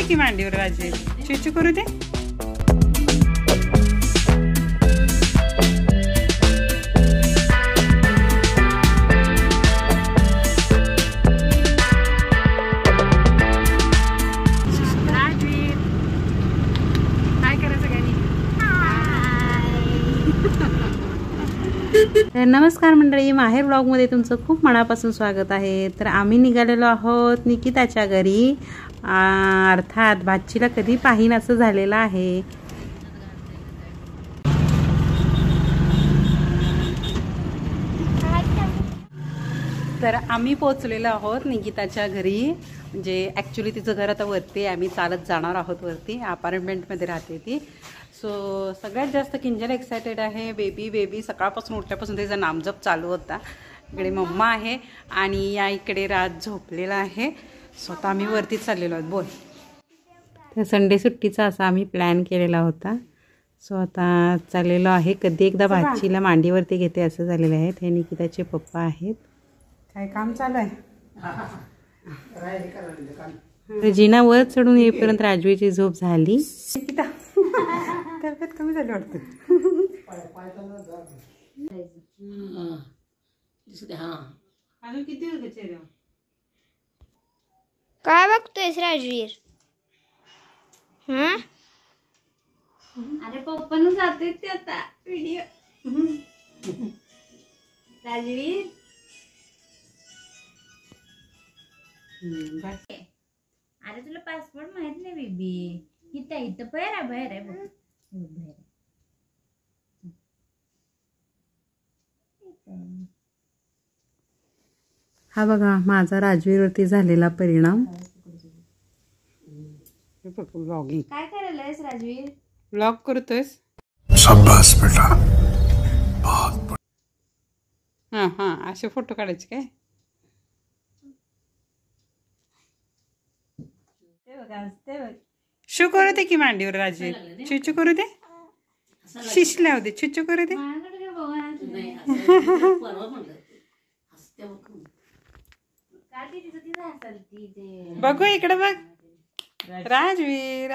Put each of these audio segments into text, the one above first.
दे की मांडीवर राजे, चुचू करू दे. तर नमस्कार मंडळी, माहेर ब्लॉगमध्ये तुमचं खूप मनापासून स्वागत आहे. तर आम्ही निघालेलो आहोत निकिताच्या घरी, अर्थात भाचीला कधी पाहीन असं झालेलं आहे. तर आम्ही पोहोचलेलो आहोत निकिताच्या घरी. म्हणजे ॲक्च्युली तिचं घर आता वरती, आम्ही चालत जाणार आहोत वरती. अपार्टमेंटमध्ये राहते ती. सो सगळ्यात जास्त किंजल एक्सायटेड आहे. बेबी सकाळपासून उठल्यापासून त्याचा नामजप चालू होता. इकडे मम्मा आहे आणि या इकडे राज झोपलेला आहे. स्वतः आम्ही वरतीच चाललेलो आहोत. बोल. तर संडे सुट्टीचा असा आम्ही प्लॅन केलेला होता. सो आता चाललेलो आहे. कधी एकदा भाचीला मांडीवरती घेते असं झालेलं आहे. हे निकिताचे पप्पा आहेत. काय काम चालू आहे? जिना वर चढून येईपर्यंत राजवीची झोप झाली. निकिता तब्येत कमी झाली वाटतं. अजून किती चेहरा काय बघतोयस राजवीर? अरे पप्पा जाते ते आता व्हिडिओ. राजवीर अरे तुला पासपोर्ट माहित नाही बेबी. इथं बाहेर आहे बघ. हा बघा माझा राजवीरवरती झालेला परिणाम. व्लॉगिंग काय करायलायस राजवीर? व्लॉग करतोयस? शाबास बेटा. हां असे फोटो काढायचे काय? शू करू दे की मांडीवर राजे, चुचू करू दे. शिश लावू दे, चुचू करू दे. बघू इकडे बघ राजवीर.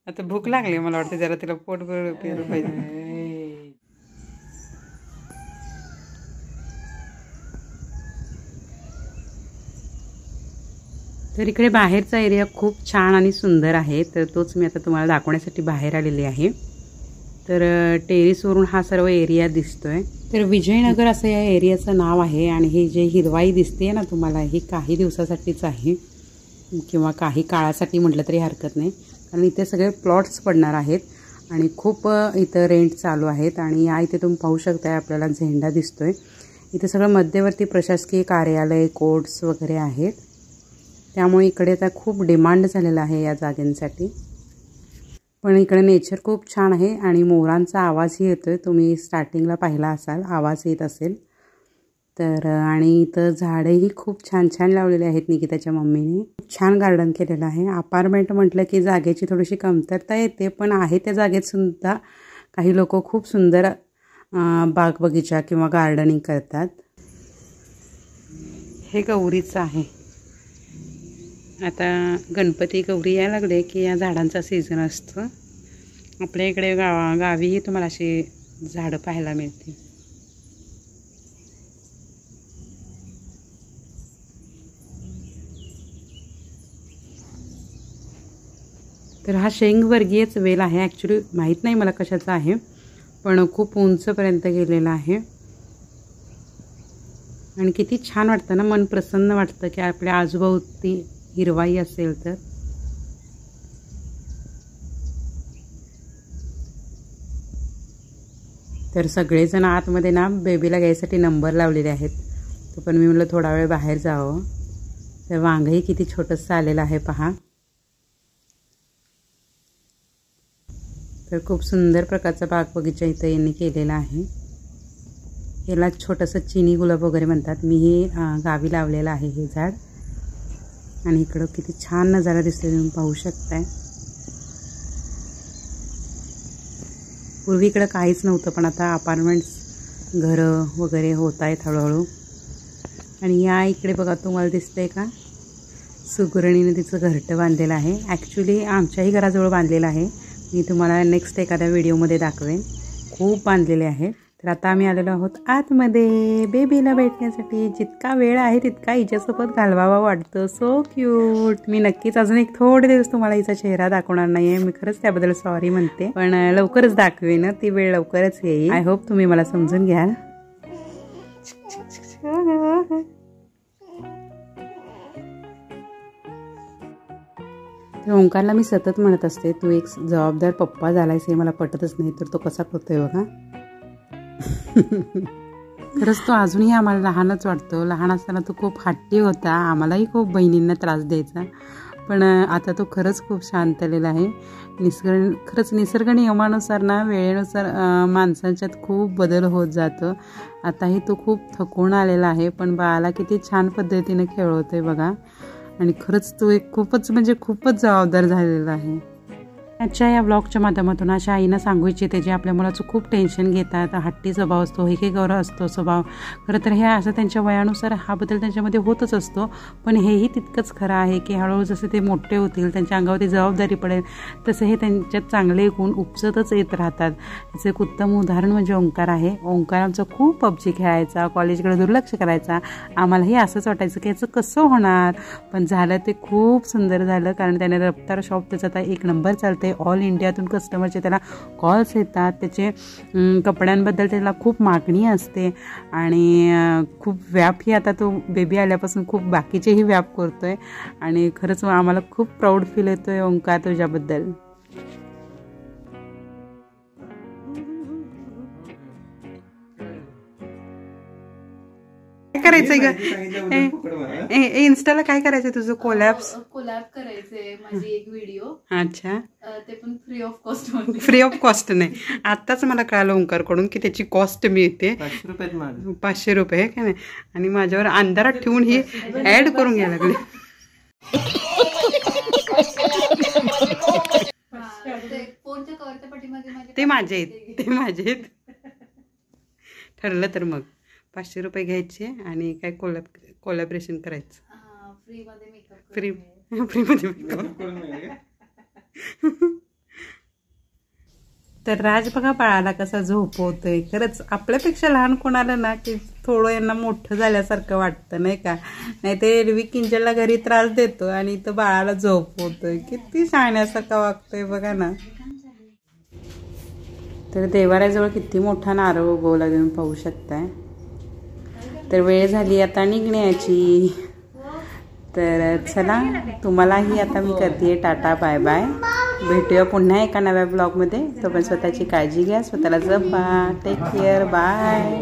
आता भूक लागली मला वाटतं, जरा तिला पोट भरून पाहिजे. तर इकडे बाहेरचा एरिया खूप छान आणि सुंदर आहे. तर तोच मी आता तुम्हाला दाखवण्यासाठी बाहेर आलेले आहे. तर टेरेसवरून हा सर्व एरिया दिसतोय. तर विजयनगर असं या एरियाचं नाव आहे. आणि हे जे हिरवाई दिसते ना तुम्हाला, ही काही दिवसासाठीच आहे किंवा काही काळासाठी म्हटलं तरी हरकत नाही. कारण इथे सगळे प्लॉट्स पडणार आहेत आणि खूप इथं रेंट चालू आहेत. आणि या इथे तुम्ही पाहू शकताय आपल्याला झेंडा दिसतोय. इथे सगळं मध्यवर्ती प्रशासकीय कार्यालय, कोर्ट्स वगैरे आहेत. त्यामुळे इकडे आता खूप डिमांड झालेला आहे या जागेंसाठी. पण इकडे नेचर खूप छान आहे आणि मोरांचा आवाजही येतोय. तुम्ही स्टार्टिंगला पाहिला असाल, आवाज येत असेल. तर आणि इथं झाडेही खूप छान छान लावलेले आहेत निकिताच्या मम्मीने. खूप छान गार्डन केलेलं आहे. अपार्टमेंट म्हटलं की जागेची थोडीशी कमतरता येते, पण आहे त्या जागेत सुद्धा काही लोक खूप सुंदर बाग बगीचा किंवा गार्डनिंग करतात. हे गौरीचं आहे. आता गणपती गौरी यायला लागले की या झाडांचा सीझन असतो. आपल्या इकडे गावीही तुम्हाला अशी झाडं पाहायला मिळतील. तर हा शेंगवर्गीयच वेल आहे. ॲक्च्युली माहीत नाही मला कशाचा आहे, पण खूप उंचपर्यंत गेलेला आहे. आणि किती छान वाटतं ना, मन प्रसन्न वाटतं की आपल्या आजूबाजूती हिरवाई असेल तर. तर सगळेजण आतमध्ये ना बेबीला घ्यायसाठी नंबर लावलेले आहेत. तो पण मी म्हटलं थोडा वेळ बाहेर जावं. तर वांगही किती छोटंसं आलेलं आहे पहा. तर खूप सुंदर प्रकारचा बाग बगीचा इथं यांनी केलेला आहे. याला छोटंसं चिनी गुलाब वगैरे म्हणतात. मी हे गावी लावलेलं आहे हे झाड. आणि इकडं किती छान नजारा दिसतोय तुम्ही पाहू शकताय. पूर्वी इकडं काहीच नव्हतं, पण आता अपार्टमेंट्स घरं वगैरे होत आहेत हळूहळू. आणि या इकडे बघा तुम्हाला दिसतंय का, सुगरणीने तिचं घरटं बांधलेलं आहे. ॲक्च्युली आमच्याही घराजवळ बांधलेलं आहे. मी तुम्हाला नेक्स्ट एखाद्या व्हिडिओमध्ये दाखवेन. खूप बांधलेले आहे. तर आता आम्ही आलेलो आहोत आतमध्ये बेबीला भेटण्यासाठी. जितका वेळ आहे तितका हिच्यासोबत घालवावा वाटतं. So cute. मी नक्कीच अजून एक थोडे दिवस तुम्हाला हिचा चेहरा दाखवणार नाहीये. मी खरंच त्याबद्दल सॉरी म्हणते, पण लवकरच दाखवेन. ती वेळ लवकरच येईल. आय होप तुम्ही मला समजून घ्याल. ओंकारला मी सतत म्हणत असते, तू एक जबाबदार पप्पा झालायस हे मला पटतच नाही. तर तो कसा करतोय बघा. खरंच तो अजूनही आम्हाला लहानच वाटतो. लहान असताना तो खूप हट्टी होता. आम्हालाही खूप बहिणींना त्रास द्यायचा. पण आता तो खरंच खूप शांत आलेला आहे. खरंच निसर्ग नियमानुसार ना, वेळेनुसार माणसांच्यात खूप बदल होत जातो. आताही तो खूप थकून आलेला आहे, पण बाळाला किती छान पद्धतीने खेळवतोय बघा. आणि खरंच तो एक खूपच जबाबदार झालेला आहे. आजच्या या ब्लॉगच्या माध्यमातून अशा आईनं सांगू इच्छिते जे आपल्या मुलाचं खूप टेन्शन घेतात. हट्टी स्वभाव असतो, हे गौरव असतो स्वभाव. खरं तर हे असं त्यांच्या वयानुसार हा बदल त्यांच्यामध्ये होतच असतो. पण हेही तितकंच खरं आहे की हळूहळू जसे ते मोठे होतील, त्यांच्या अंगावरती जबाबदारी पडेल, तसं हे त्यांच्यात चांगले गुण उपजतच येत राहतात. याचं एक उत्तम उदाहरण म्हणजे ओंकार आहे. ओंकार आमचा खूप पबजी खेळायचा, कॉलेजकडे दुर्लक्ष करायचा. आम्हालाही असंच वाटायचं की याचं कसं होणार, पण झालं ते खूप सुंदर झालं. कारण त्याने रफ्तार शॉप त्याचा आता 1 नंबर चालते. ऑल इंडियातून कस्टमरचे त्याला कॉल्स येतात. त्याचे कपड्यांबद्दल त्याला खूप मागणी असते आणि खूप व्यापही आता तो बेबी आल्यापासून खूप बाकीचेही व्याप करतोय. आणि खरंच आम्हाला खूप प्राऊड फील येतोय ओंकार तुझ्याबद्दल. काय करायचंय ग? इन्स्टाला काय करायचंय तुझं? कोलॅब करायचंय माझी एक व्हिडिओ. अच्छा. ते पण फ्री ऑफ कॉस्ट मध्ये. फ्री ऑफ कॉस्ट नाही. आताच मला कळालं ओंकारकडून की त्याची कॉस्ट मिळते 500 रुपये का नाही. आणि माझ्यावर अंधारात ठेवून ही ऍड करून घ्यायला लागली. फोनच्या कव्हरच्या पाठीमागे ते माझे आहेत. ठरलं तर मग 500 रुपये घ्यायचे आणि काय कोलॅबरेशन करायचं. फ्रीमध्ये मेकअप. फ्रीमध्ये मेकअप. तर राज बघा बाळाला कसा झोपवतोय. खरंच आपल्यापेक्षा लहान कोणाला ना की थोडं यांना मोठं झाल्यासारखं वाटतं नाही का. नाही ते एरवी किंजलला घरी त्रास देतो आणि इथं बाळाला झोपवतोय. किती शाण्यासारखं वागतोय बघा ना. तर देवाऱ्याजवळ किती मोठा नारळ उगवला तुम्ही पाहू शकताय. तर वेळ झाली आता निघण्याची. तर चला तुम्हालाही आता मी करते टाटा बाय बाय. भेटूया पुन्हा एका नव्या ब्लॉगमध्ये. तो पण स्वतःची काळजी घ्या, स्वतःला जपा. Take care. बाय.